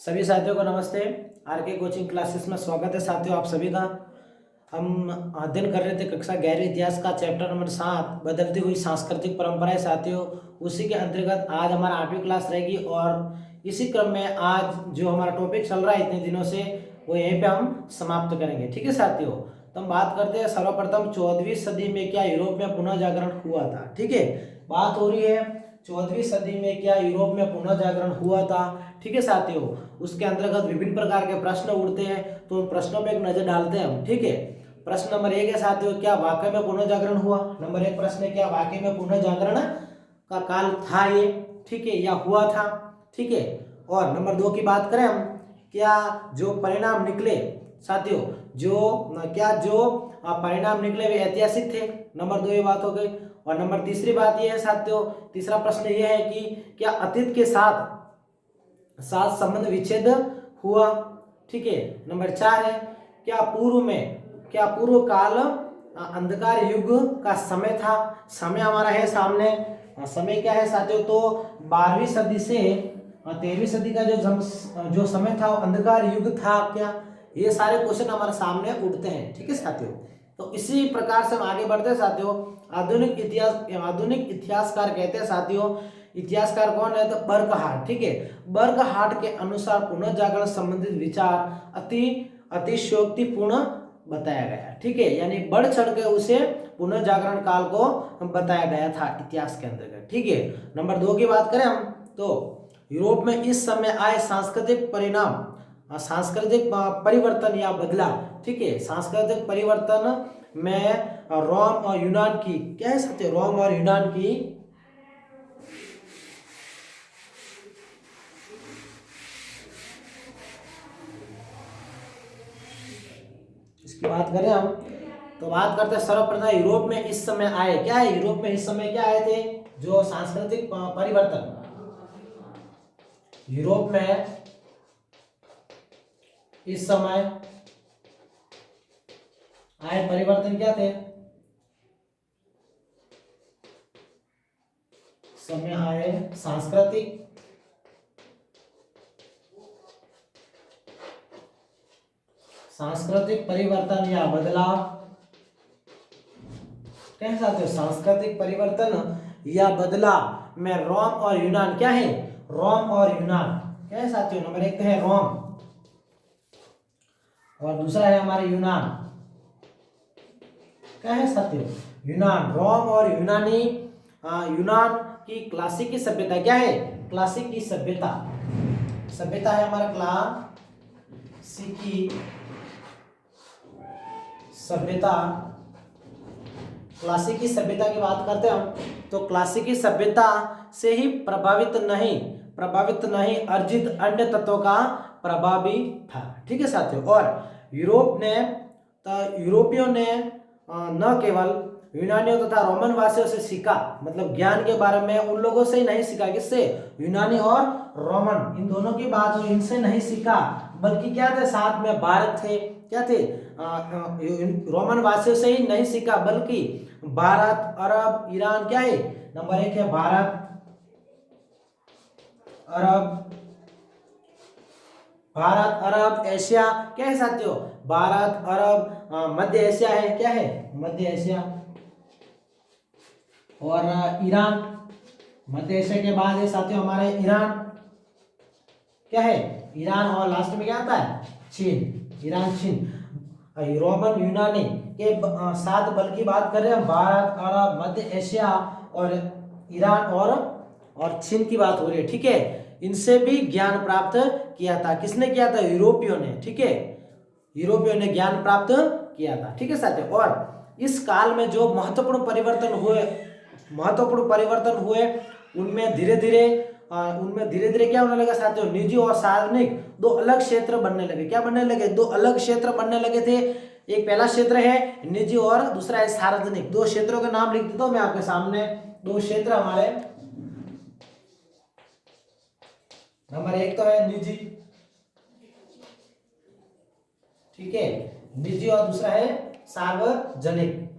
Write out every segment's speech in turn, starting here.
सभी साथियों को नमस्ते। आर के कोचिंग क्लासेस में स्वागत है साथियों आप सभी का। हम अध्ययन कर रहे थे कक्षा 11 इतिहास का चैप्टर नंबर 7 बदलती हुई सांस्कृतिक परंपराएं साथियों। उसी के अंतर्गत आज हमारा 8वीं क्लास रहेगी और इसी क्रम में आज जो हमारा टॉपिक चल रहा है इतने दिनों से वो यहीं पे हम समाप्त करेंगे। ठीक है साथियों, तो हम बात करते हैं सर्वप्रथम 14वीं सदी में क्या यूरोप में पुनः जागरण हुआ था। ठीक है, बात हो रही है 14वीं सदी में क्या यूरोप में पुनः जागरण हुआ था। ठीक है साथियों, उसके अंतर्गत विभिन्न प्रकार के प्रश्न उठते हैं तो उन प्रश्नों पे एक नजर डालते हैं हम। ठीक है, प्रश्न नंबर 1 है साथियों, क्या वाकई में पुनः जागरण हुआ। नंबर 1 प्रश्न है, क्या वाकई में पुनः जागरण का काल था ये, ठीक है, या हुआ था। ठीक है, और नंबर 2 की बात करें हम, क्या जो परिणाम निकले साथियों, जो परिणाम निकले वे ऐतिहासिक थे। नंबर 2 ये बात हो गई। और नंबर तीसरी बात यह है साथियों, तीसरा प्रश्न यह है कि क्या अतीत के साथ संबंध विच्छेद हुआ। ठीक है, नंबर 4 है, क्या पूर्व काल अंधकार युग का समय था। समय हमारा है सामने, समय क्या है साथियों, तो 12वीं सदी से 13वीं सदी का जो समय था वो अंधकार युग था क्या। ये सारे क्वेश्चन हमारे सामने उठते हैं। ठीक है साथियों, तो इसी प्रकार से हम आगे बढ़ते हैं साथियों। आधुनिक इतिहासकार कहते हैं साथियों, इतिहासकार कौन है तो बर्कहार्ट। ठीक है, बर्कहार्ट के अनुसार पुनः जागरण संबंधित विचार अतिशयोक्तिपूर्ण बताया गया। ठीक है, यानी बढ़ चढ़ के उसे पुनः जागरण काल को बताया गया था इतिहास के अंतर्गत। ठीक है, नंबर 2 की बात करें हम तो यूरोप में इस समय आए सांस्कृतिक परिवर्तन या बदलाव। ठीक है, सांस्कृतिक परिवर्तन में रोम और यूनान की क्या है साथियों, रोम और यूनान की इसकी बात करें हम तो बात करते हैं सर्वप्रथम यूरोप में इस समय आए, क्या है यूरोप में इस समय क्या आए थे, जो सांस्कृतिक परिवर्तन यूरोप में इस समय आए परिवर्तन क्या थे, समय आए सांस्कृतिक परिवर्तन या बदलाव। क्या है साथियों, सांस्कृतिक परिवर्तन या बदलाव में रोम और यूनान क्या है, रोम और यूनान क्या है साथियों, नंबर 1 है रोम और दूसरा है हमारे यूनान। क्या है साथियों, यूनान, रोम और यूनानी। यूनान की क्लासिकी सभ्यता क्या है, क्लासिकी सभ्यता है हमारा क्लासिकी सभ्यता। क्लासिकी सभ्यता की बात करते हैं हम तो क्लासिकी सभ्यता से ही प्रभावित नहीं अर्जित अन्य तत्वों का प्रभावी था। ठीक है साथियों, और यूरोपियों ने न केवल यूनानियों तथा रोमन वासियों से सीखा, मतलब ज्ञान के बारे में उन लोगों से ही नहीं सीखा, किससे, यूनानी और रोमन इन दोनों की बात हुई, इनसे नहीं सीखा, बल्कि क्या थे साथ में भारत थे, क्या थे, रोमन वासियों से ही नहीं सीखा बल्कि भारत, अरब, ईरान क्या है, नंबर 1 है भारत, अरब, एशिया क्या है साथियों, भारत, अरब, मध्य एशिया है, क्या है, मध्य एशिया और ईरान। मध्य एशिया के बाद है साथियों हमारे ईरान, क्या है, ईरान, और लास्ट में क्या आता है, चीन, ईरान, चीन। रोमन यूनानी के साथ बल्कि बात कर रहे हैं भारत, अरब, मध्य एशिया और ईरान और चीन की बात हो रही है। ठीक है, इनसे भी ज्ञान प्राप्त किया था, किसने किया था, यूरोपियों ने। ठीक है, यूरोपियों ने ज्ञान प्राप्त किया था। ठीक है साथियों, और इस काल में जो महत्वपूर्ण परिवर्तन हुए उनमें धीरे धीरे क्या होने लगा साथियों, निजी और सार्वजनिक दो अलग क्षेत्र बनने लगे। क्या बनने लगे, दो अलग क्षेत्र बनने लगे थे। एक पहला क्षेत्र है निजी और दूसरा है सार्वजनिक। दो क्षेत्रों के नाम लिख देता हूं मैं आपके सामने, दो क्षेत्र हमारे, नंबर 1 तो है निजी, ठीक है, निजी, और दूसरा है सार्वजनिक।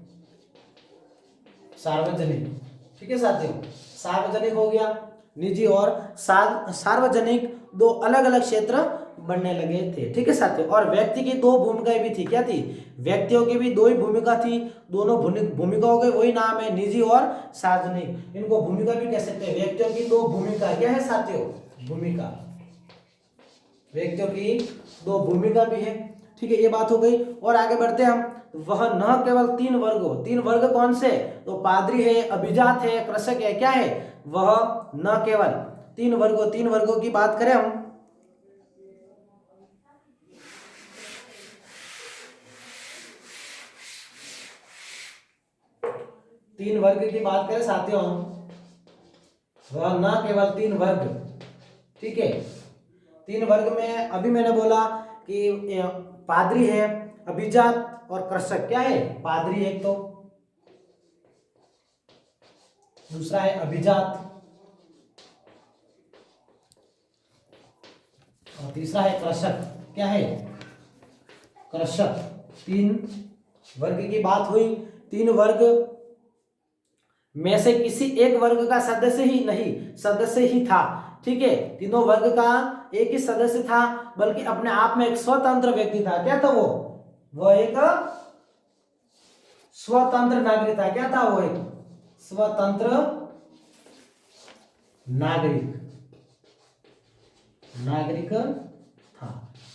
ठीक है साथियों, सार्वजनिक हो गया, निजी और सार्वजनिक दो अलग अलग क्षेत्र बनने लगे थे। ठीक है साथियों, और व्यक्ति की दो भूमिकाएं भी थी। क्या थी? व्यक्तियों की भी दो ही भूमिका थी, दोनों भूमिकाओं के वही नाम है, निजी और सार्वजनिक। इनको भूमिका भी कह सकते हैं। व्यक्तियों की दो भूमिका क्या है साथियों? भूमिका। व्यक्तियों की दो भूमिका भी है। ठीक है, ये बात हो गई। और आगे बढ़ते हैं हम। वह न केवल तीन वर्ग कौन से? तो पादरी है, अभिजात है, कृषक है, क्या है? वह न केवल तीन वर्गों की बात करें हम, तीन वर्ग की बात करें साथियों हम, वह न केवल तीन वर्ग। ठीक है, तीन वर्ग में अभी मैंने बोला कि पादरी है, अभिजात और कृषक। क्या है? पादरी एक, तो दूसरा है अभिजात और तीसरा है कृषक। क्या है? कृषक। तीन वर्ग की बात हुई। तीन वर्ग में से किसी एक वर्ग का सदस्य ही था। ठीक है, तीनों वर्ग का एक ही सदस्य था, बल्कि अपने आप में एक स्वतंत्र व्यक्ति था। क्या था वो एक स्वतंत्र नागरिक था। क्या था वो? एक स्वतंत्र नागरिक था।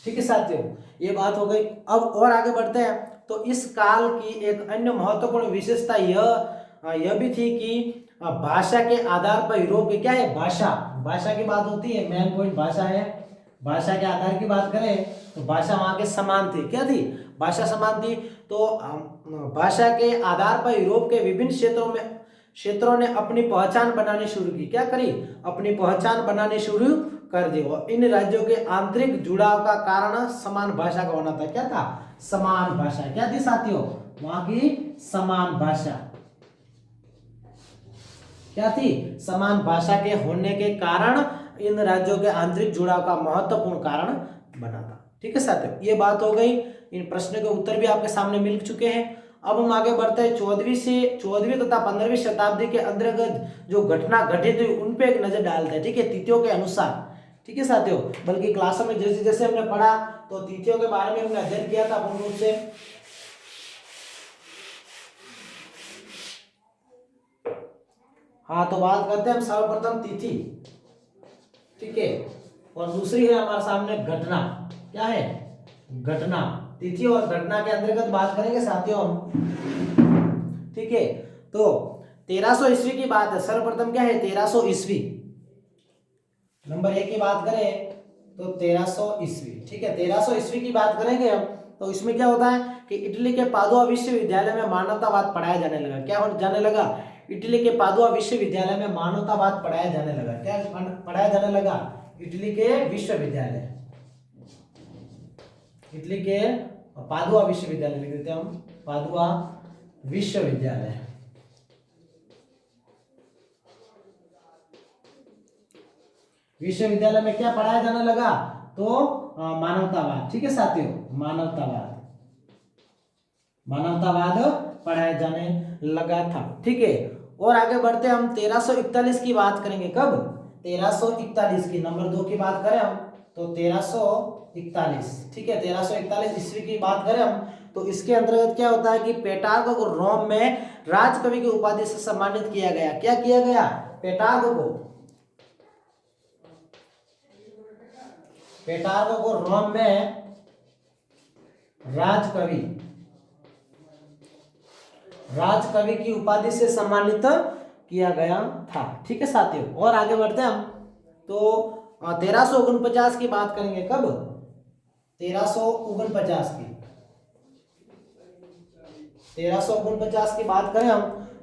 ठीक है साथियों, ये बात हो गई। अब और आगे बढ़ते हैं। तो इस काल की एक अन्य महत्वपूर्ण विशेषता यह भी थी कि भाषा के आधार पर यूरोप के, क्या है? भाषा की बात होती है, मेन पॉइंट भाषा है। भाषा के आधार की बात करें तो भाषा वहां के समान थी। क्या थी? भाषा समान थी। तो भाषा के आधार पर यूरोप के विभिन्न क्षेत्रों ने अपनी पहचान बनानी शुरू की। क्या करी? अपनी पहचान बनानी शुरू कर दी। और इन राज्यों के आंतरिक जुड़ाव का कारण समान भाषा का होना था। क्या था? समान भाषा। क्या थी साथियों? वहां की समान भाषा। क्या थी? समान भाषा के होने के कारण इन राज्यों के आंतरिक जुड़ाव का महत्वपूर्ण कारण बना था। ठीक है साथियों, ये बात हो गई। इन प्रश्नों के उत्तर भी आपके सामने मिल चुके हैं। अब हम आगे बढ़ते हैं 14वीं तथा 15वीं शताब्दी के अंतर्गत जो घटना घटित हुई उन पे एक नजर डालते हैं। ठीक है, तिथियों के अनुसार। ठीक है साथियों, बल्कि क्लासों में जैसे जैसे हमने पढ़ा तो तिथियों के बारे में हमने अध्ययन किया था पूर्ण रूप से। हाँ, तो बात करते हैं हम सर्वप्रथम तिथि। ठीक है, और दूसरी है हमारे सामने घटना। क्या है? घटना। तिथि और घटना के अंतर्गत बात करेंगे साथियों हम। ठीक है, तो 1300 ईस्वी की बात है। सर्वप्रथम क्या है? 1300 ईस्वी। नंबर 1 की बात करें तो 1300 ईस्वी। ठीक है, 1300 ईस्वी की बात करेंगे हम तो इसमें क्या होता है कि इटली के पादुआ विश्वविद्यालय में मानवतावाद पढ़ाया जाने लगा। क्या हो जाने लगा? इटली के पादुआ विश्वविद्यालय में मानवतावाद पढ़ाया जाने लगा। क्या पढ़ाया जाने लगा? इटली के विश्वविद्यालय, इटली के पादुआ विश्वविद्यालय लिख देते हैं हम, पादुआ विश्वविद्यालय। विश्वविद्यालय में क्या पढ़ाया जाने लगा? तो मानवतावाद। ठीक है साथियों, मानवतावाद पढ़ाया जाने लगा था। ठीक है, और आगे बढ़ते हम 1341 की बात करेंगे। कब? 1341 की। नंबर 2 की बात करें हम तो 1341। ठीक है, 1341 ईस्वी की बात करें हम तो इसके अंतर्गत क्या होता है कि पेटार्क को रोम में राजकवि की उपाधि से सम्मानित किया गया। क्या किया गया? पेटार्क को रोम में राजकवि की उपाधि से सम्मानित किया गया था। ठीक है साथियों, और आगे बढ़ते हैं हम तो 1349 की बात करेंगे। कब? 1349 की बात करें हम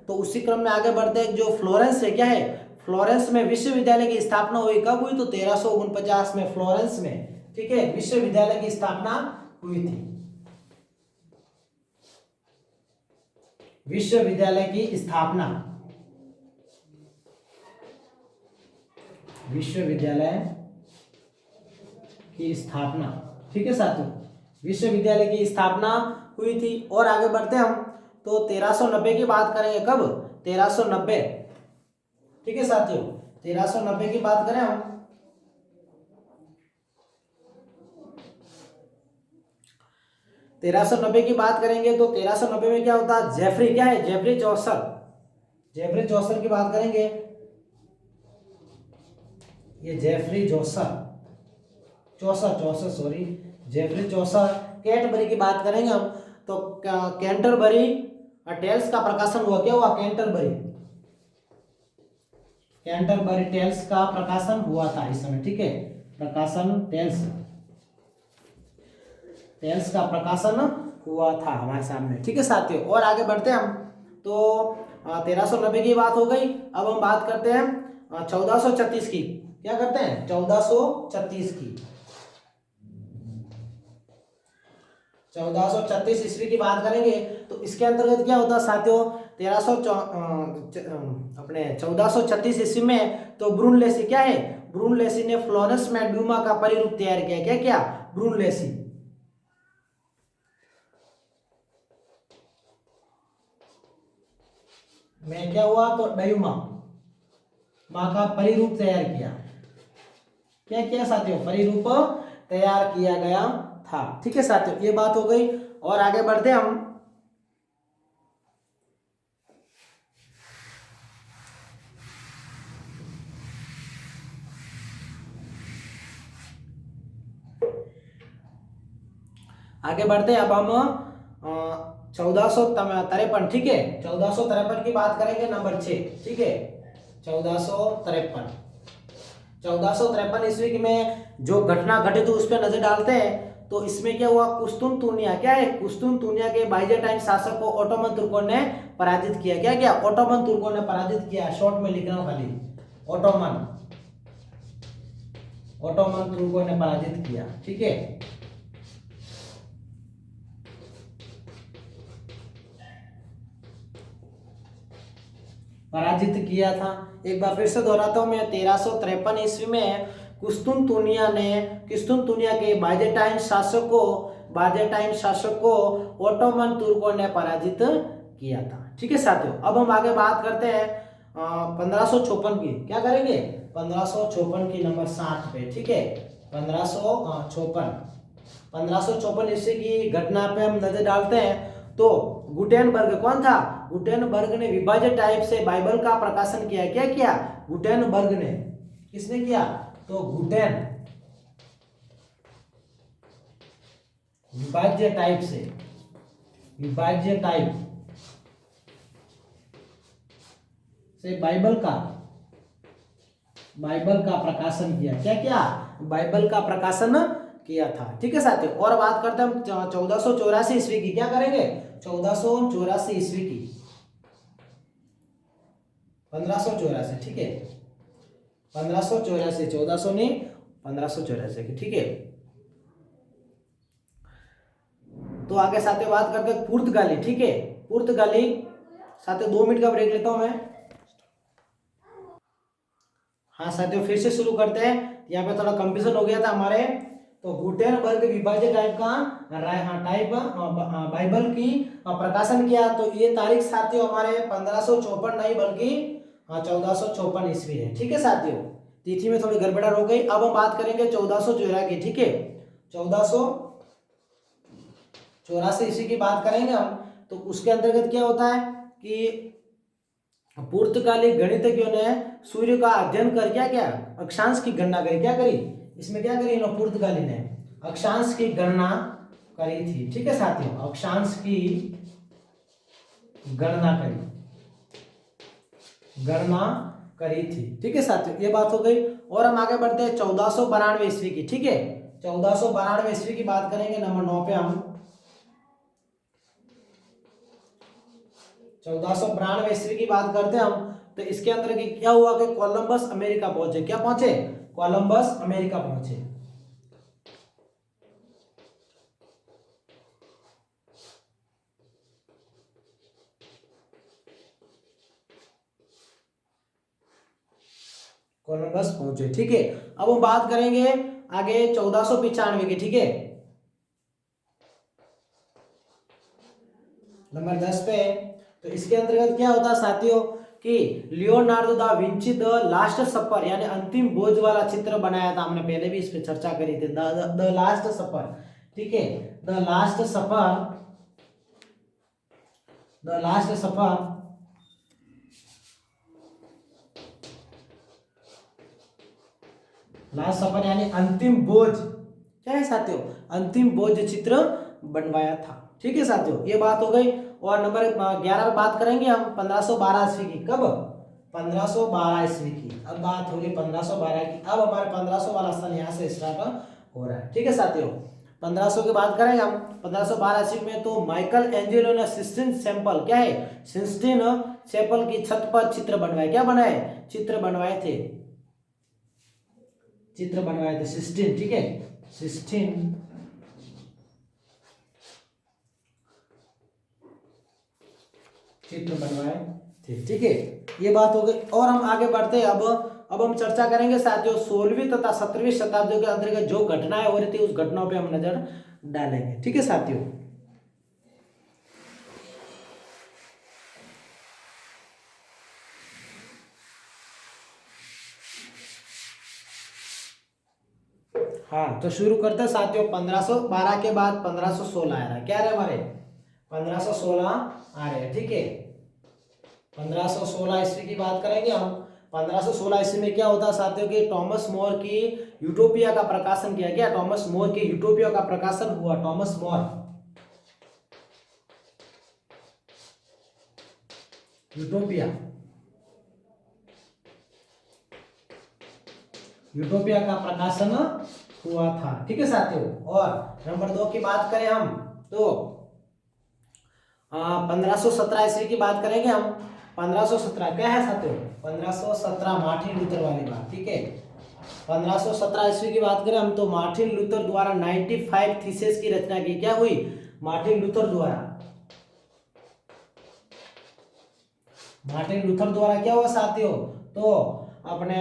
तो उसी क्रम में आगे बढ़ते हैं। जो फ्लोरेंस है, क्या है? फ्लोरेंस में विश्वविद्यालय की स्थापना हुई। कब हुई? तो 1349 में फ्लोरेंस में, ठीक है, विश्वविद्यालय की स्थापना हुई थी। विश्वविद्यालय की स्थापना, ठीक है साथियों, विश्वविद्यालय की स्थापना हुई थी। और आगे बढ़ते हम तो 1390 की बात करेंगे। कब? 1390। ठीक है साथियों, 1390 की बात करें हम, 1390 की बात करेंगे तो 1390 में क्या होता है, जेफरी क्या है, जेफरी चौसर, जेफरी चौसर की बात करेंगे, ये जेफरी चौसर, चौसर चौसर सॉरी, जेफरी चौसर। कैंटरबरी की बात करेंगे हम तो कैंटरबरी टेल्स का प्रकाशन हुआ, क्या हुआ, कैंटरबरी, कैंटरबरी टेल्स का प्रकाशन हुआ था इस समय, ठीक है, प्रकाशन टेल्स, टेल्स का प्रकाशन हुआ था हमारे सामने, ठीक है साथियों। और आगे बढ़ते हैं हम, तो 1390 की बात हो गई। अब हम बात करते हैं 1436 की, क्या करते हैं, 1436 की, 1436 ईस्वी की बात करेंगे तो इसके अंतर्गत क्या होता है साथियों, 1436 ईस्वी में तो ब्रूनलेसी क्या है, ब्रूनलेसी ने फ्लोरेंस में ड्यूमा का परिरूप तैयार किया, क्या क्या, ब्रूनलेसी में क्या हुआ, तो ड्यूमा माँ का परिरूप तैयार किया, क्या किया साथियों, परिरूप तैयार किया गया था, ठीक है साथियों, ये बात हो गई। और आगे बढ़ते हम, आगे बढ़ते हैं। अब हम 1453, ठीक है, 1453 की बात करेंगे, नंबर 6, ठीक है, 1453, 1453 ईस्वी में जो घटना घटित हुई उस पर नजर डालते हैं तो इसमें क्या हुआ, कुस्तुनतुनिया क्या है, कुस्तुनतुनिया के बाइजेंटाइन शासक को ओटोमन तुर्कों ने पराजित किया, क्या क्या, ओटोमन तुर्कों ने पराजित किया, शॉर्ट में लिख रहा हूं खाली, ओटोमन, ओटोमन तुर्कों ने पराजित किया, ठीक है। पराजित किया था, एक बार फिर से दोहराता हूं मैं, 1353 ईस्वी में कुस्तुनतुनिया के बाइजेंटाइन शासक को ओटोमन तुर्कों ने पराजित किया था, ठीक है साथियों। अब हम आगे बात करते हैं 1556 की, क्या करेंगे, 1556 की, नंबर 7 पे, ठीक है, 1556 ईस्वी की घटना पे हम नजर डालते हैं तो गुटेनबर्ग कौन था, गुटेनबर्ग ने विभाज्य टाइप से बाइबल का प्रकाशन किया, क्या किया, गुटेनबर्ग ने, किसने किया, तो विभाज्य टाइप से, विभाज्य टाइप से बाइबल का प्रकाशन किया, क्या क्या, बाइबल का प्रकाशन किया था, ठीक है साथियों। और बात करते हैं हम 1484 ईस्वी की, क्या करेंगे, 1484 ईस्वी की, 1584, ठीक है, 1584, 1400 नहीं, 1584 की, ठीक है। तो आगे साथियों बात करते हैं पुर्तगाली, ठीक है, पुर्तगाली, साथियों 2 मिनट का ब्रेक लेता हूं मैं। हाँ साथियों फिर से शुरू करते हैं, यहाँ पे थोड़ा कंफ्यूजन हो गया था हमारे, तो गुटेनबर्ग विभाज्य टाइप का टाइप बाइबल की प्रकाशन किया, तो ये तारीख साथियों हमारे 1554 नहीं बल्कि 1454 ईस्वी है, ठीक है साथियों, तिथि में थोड़ी गड़बड़ हो गई। अब हम बात करेंगे 1414 की, ठीक है, 1484 ईस्वी की बात करेंगे हम, तो उसके अंतर्गत क्या होता है कि पुर्तगाली गणितज्ञों ने सूर्य का अध्ययन कर क्या क्या अक्षांश की गणना करी, क्या करी, इसमें क्या करी पुर्तगाली ने अक्षांश की गणना करी थी, ठीक है साथियों, अक्षांश की गणना करी थी, ठीक है साथियों, ये बात हो गई। और हम आगे बढ़ते हैं 1492 ईस्वी की, ठीक है, 1492 ईस्वी की बात करेंगे, नंबर 9 पे हम 1492 ईस्वी की बात करते हैं हम, तो इसके अंदर क्या हुआ कि कोलंबस अमेरिका पहुंचे, क्या पहुंचे, कोलंबस अमेरिका पहुंचे, कोलंबस पहुंचे, ठीक है। अब हम बात करेंगे आगे 1495 की, ठीक है, नंबर 10 पे, तो इसके अंतर्गत क्या होता है साथियों कि Leonardo da Vinci the last supper यानी अंतिम भोज वाला चित्र बनाया था। हमने पहले भी इस पे चर्चा करी थी, द लास्ट सपर। ठीक है, the last supper, the last supper last supper यानी अंतिम भोज, क्या है साथियों, अंतिम भोज चित्र बनवाया था। ठीक है साथियों, ये बात हो गई। और नंबर 11 पे बात करेंगे हम 1512 ईस्वी की। कब? 1512 ईस्वी की। अब बात हो रही 1512 की। अब हमारे 1500 वाला सन यहाँ से स्टार्ट हो रहा है। ठीक है साथियों, 1500 की बात करेंगे हम। 1512 ईस्वी में तो माइकल एंजेलो ने सिस्टीन चैपल, क्या है, सिस्टीन चैपल की छत पर चित्र बनवाए। क्या बनाए? चित्र बनवाए थे, चित्र बनवाए थे सिस्टीन। ठीक है, सिस्टीन चित्र बनवाए थे। ठीक है, ये बात हो गई। और हम आगे बढ़ते हैं। अब हम चर्चा करेंगे साथियों 16वीं तथा 17वीं शताब्दियों के अंतर्गत जो घटनाएं हो रही थी उस घटनाओं पे हम नजर डालेंगे। ठीक है साथियों, हाँ तो शुरू करते हैं साथियों। 1512 के बाद 1516 आ रहा है। क्या रहे हमारे 1516 आ रहे हैं। ठीक है, 1516 ईस्वी की बात करेंगे हम। 1516 ईस्वी में क्या होता है साथियों कि टॉमस मोर की यूटोपिया का प्रकाशन किया गया। टॉमस मोर की यूटोपिया का प्रकाशन हुआ। टॉमस मोर यूटोपिया, यूटोपिया का प्रकाशन हुआ था। ठीक है साथियों, और नंबर 2 की बात करें हम तो 1517 ईस्वी की बात करेंगे हम। 1517 क्या है साथियों? 1517 मार्टिन लूथर वाली बात। ठीक है, 1517 ईस्वी की बात करें हम तो मार्टिन लूथर द्वारा 95 थीसिस की रचना की। क्या हुई? मार्टिन लूथर द्वारा, मार्टिन लूथर द्वारा क्या हुआ साथियों? तो अपने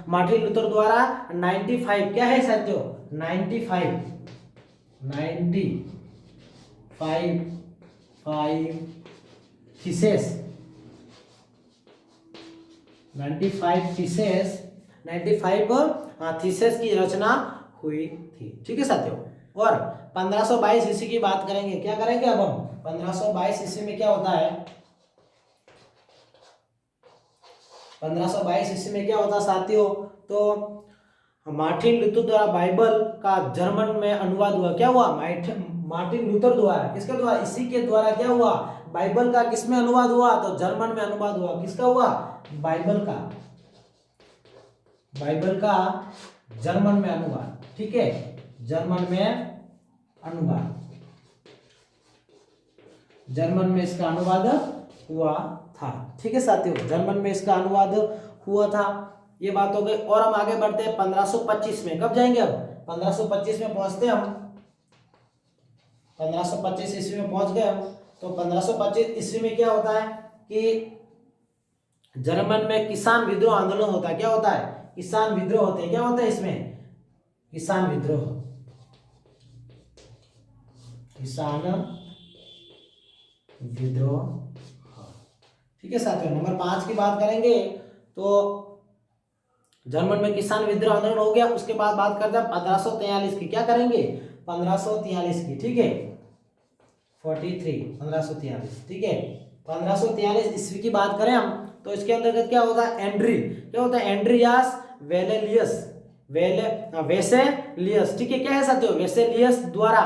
मार्टिन लूथर द्वारा 95, क्या है साथियों, 95 थीसेस, 95 थीसेस, 95 थीसेस की रचना हुई थी। ठीक है साथियों, और 1522 ईस्वी की बात करेंगे। क्या करेंगे अब हम? 1522 ईस्वी में क्या होता है? 1522 ईस्वी में क्या होता साथियों? तो मार्टिन लूथर द्वारा बाइबल का जर्मन में अनुवाद हुआ। क्या हुआ? मार्टिन लूथर द्वारा, किसके द्वारा? इसी के द्वारा क्या हुआ? बाइबल का किसमें अनुवाद हुआ? तो जर्मन में अनुवाद हुआ। किसका हुआ? बाइबल का, बाइबल का जर्मन में अनुवाद। ठीक है, जर्मन में अनुवाद, जर्मन में इसका अनुवाद हुआ था। ठीक है साथियों, जर्मन में इसका अनुवाद हुआ था। ये बात हो गई। और हम आगे बढ़ते हैं 1525 में। कब जाएंगे अब? 1525 में पहुंचते हैं हम। 1525 ईस्वी में पहुंच गए हम। तो 1525 ईस्वी में क्या होता है कि जर्मन में किसान विद्रोह आंदोलन होता है। क्या होता है? किसान विद्रोह होते हैं। क्या होता है इसमें? किसान विद्रोह, किसान विद्रोह। ठीक है साथियों, नंबर 5 की बात करेंगे तो जर्मन में किसान विद्रोह आंदोलन हो गया। उसके बाद बात करते हैं 1543 की। क्या करेंगे? 1543 की। ठीक है, 1543। ठीक है, 1543 ईस्वी की बात करें हम तो इसके अंतर्गत क्या होता है? एंड्री, क्या होता है? एंड्रियास वेलेलियस, वेसेलियस। ठीक है, क्या है साथियों? वेसेलियस द्वारा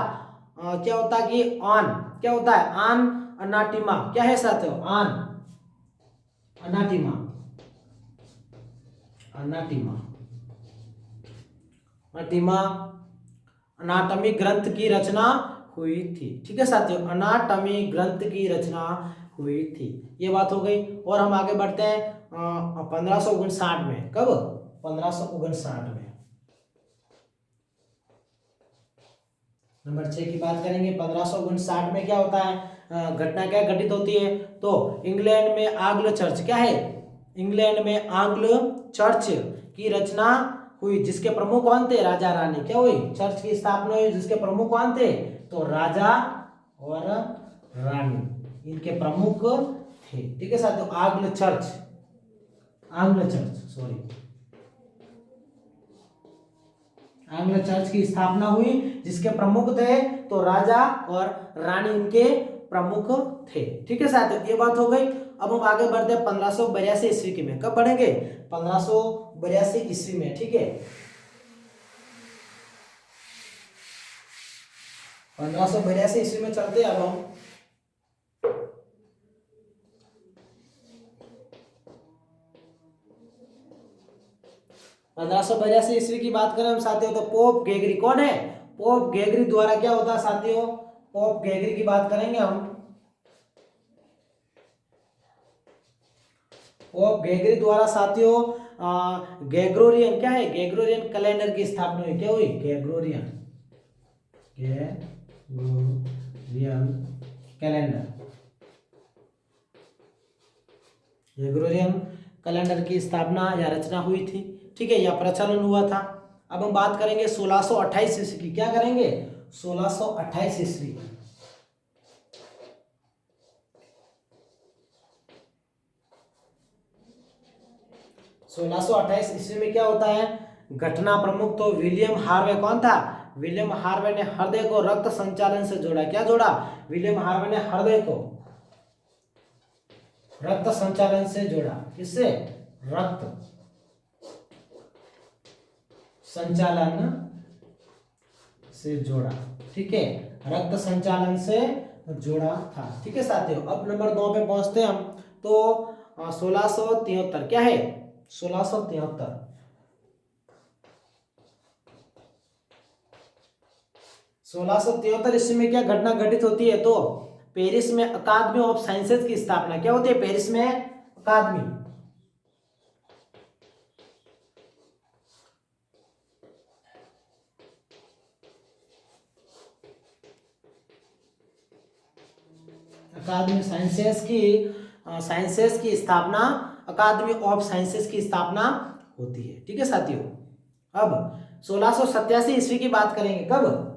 क्या होता है कि ऑन, क्या होता है? ऑन अनाटिमा। क्या है साथियों? ऑन अनाटिमा, अनाटिमा, अनाटिमा अनाटमी ग्रंथ की रचना हुई थी। ठीक है साथियों, अनाटमी ग्रंथ की रचना हुई थी। ये बात हो गई। और हम आगे बढ़ते हैं 1559 में। कब? 1559 में। नंबर 6 की बात करेंगे। 1559 में क्या होता है? घटना क्या घटित होती है? तो इंग्लैंड में आंग्ल चर्च, क्या है? इंग्लैंड में आंग्ल चर्च की रचना हुई, जिसके प्रमुख कौन थे? राजा रानी। क्या हुई? चर्च की स्थापना हुई, जिसके प्रमुख कौन थे? तो राजा और रानी, इनके प्रमुख थे। ठीक है साथियों, आंग्ल चर्च, आंग्ल चर्च, सॉरी, आंग्ल चर्च की स्थापना हुई, जिसके प्रमुख थे तो राजा और रानी इनके प्रमुख थे। ठीक है साथियों, ये बात हो गई। अब हम आगे बढ़ते हैं 1582 ईस्वी की में। कब बढ़ेंगे? 1582 ईस्वी में। ठीक है, 1582 ईस्वी में चलते हैं अब हम। 1582 ईस्वी की बात करें हम साथियों, तो पोप ग्रेगरी कौन है? पोप ग्रेगरी द्वारा क्या होता है साथियों? पोप ग्रेगरी की बात करेंगे हम। पोप ग्रेगरी द्वारा साथियों ग्रेगोरियन क्या है? ग्रेगोरियन कैलेंडर की स्थापना हुई। क्या हुई? ग्रेगोरियन कैलेंडर, ग्रेगोरियन कैलेंडर की स्थापना या रचना हुई थी। ठीक है, या प्रचलन हुआ था। अब हम बात करेंगे 1628 ईस्वी की। क्या करेंगे? 1628 ईस्वी। 1628 ईस्वी में क्या होता है? घटना प्रमुख तो विलियम हार्वे कौन था? विलियम हार्वे ने हृदय को रक्त संचालन से जोड़ा। क्या जोड़ा? विलियम हार्वे ने हृदय को रक्त संचालन से जोड़ा। किससे? रक्त संचालन से जोड़ा। ठीक है, रक्त संचालन से जोड़ा था। ठीक है साथियों, अब नंबर 2 पे पहुंचते हैं हम। तो 1673 क्या है? 1673 1673 ईस्वी में क्या घटना घटित होती है? तो पेरिस में अकादमी ऑफ साइंसेज की स्थापना। क्या होती है? पेरिस में अकादमी, अकादमी साइंसेस की स्थापना, अकादमी ऑफ साइंसेस की स्थापना होती है। ठीक है साथियों, अब 1687 ईस्वी की बात करेंगे। कब?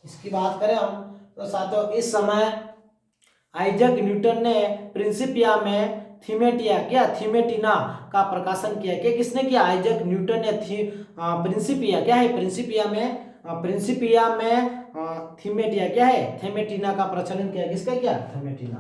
इसकी बात करें हम तो साथियों, इस समय आइजैक न्यूटन ने प्रिंसिपिया में थीमेटिना का प्रकाशन किया। क्या किसने किया? आइजैक न्यूटन ने प्रिंसिपिया क्या है? प्रिंसिपिया में थीमेटिया क्या है? थीमेटिना का प्रचलन किया। किसका किया? थीमेटिना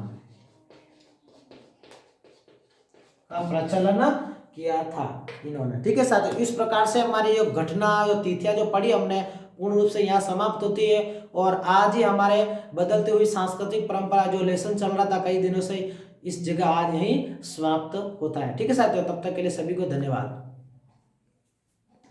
का प्रचलन किया था इन्होंने। ठीक है साथियों, इस प्रकार से हमारी ये घटना जो तिथियां जो पढ़ी हमने पूर्ण रूप से यहाँ समाप्त होती है। और आज ही हमारे बदलती हुई सांस्कृतिक परंपरा जो लेसन चल रहा था कई दिनों से, इस जगह आज यही समाप्त होता है। ठीक है साथियों, तब तक के लिए सभी को धन्यवाद।